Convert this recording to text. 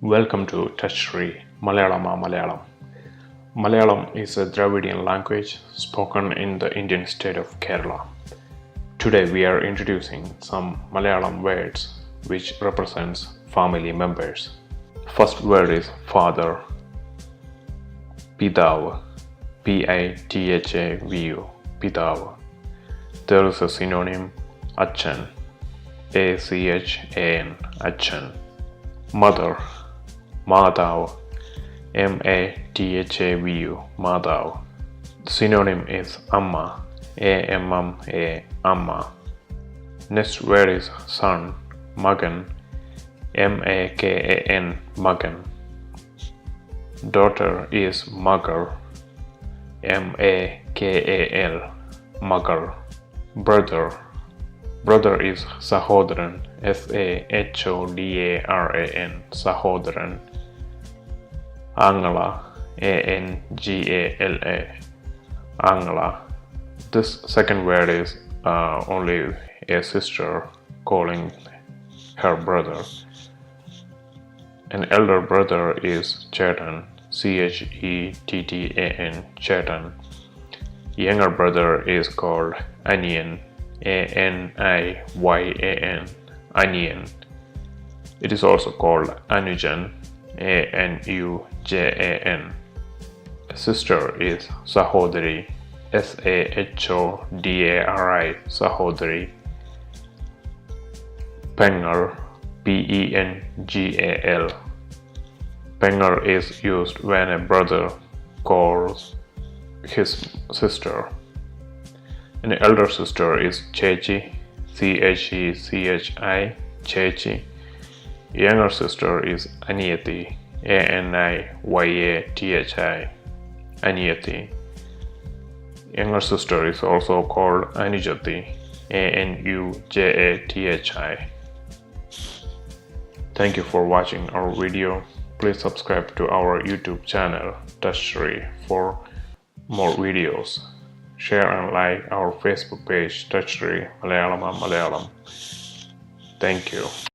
Welcome to Touch-Free Malayalam. Malayalam is a Dravidian language spoken in the Indian state of Kerala. Today we are introducing some Malayalam words which represents family members. First word is father. Pidav. Pithavu. Pidav. There is a synonym Achan. Achan. Achan. Mother. Madhav. Mathavu. Madhav. The synonym is Amma. Amma. Amma. Next word is son. Magan. Makan. Magan. Daughter is Magar. Makal. Magar. Brother. Brother is Sahodran. Sahodaran. Sahodran. Angala. Angala. Angala. This second word is only a sister calling her brother. An elder brother is Chetan. Chettan. Chetan. Younger brother is called Aniyan. Aniyan. Aniyan. It is also called Anujan. Anujan. Sister is Sahodari. Sahodari. Sahodari. Pengal. Pengal. Pengal is used when a brother calls his sister. An elder sister is Chechi. Chechi. Chechi. Younger sister is Aniyati. Aniyathi. Aniyati. Younger sister is also called Anujati. Anujathi. Thank you for watching our video. Please subscribe to our YouTube channel Touch-Free for more videos. Share and like our Facebook page Touch-Free Malayalam. Thank you.